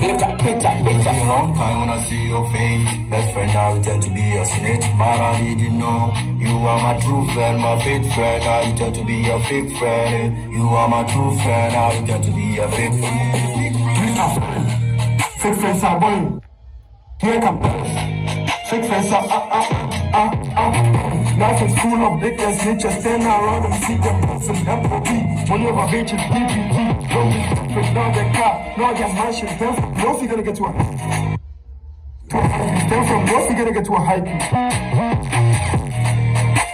It's been a long time when I see your face. Best friend now you tend to be a snitch. But I didn't know you are my true friend, my fake friend. Now you tend to be a fake friend. You are my true friend. Now you tend to be a fake friend. Fake friends are boring. Here come fake friends are Life is full of biggest snitches. Stand around and see them posting FOB. Money over bitches, BBT. Don't be stupid, now the car, now your mansion. Stand from North, you're gonna get to a high. Stand from North, you're gonna get to a high.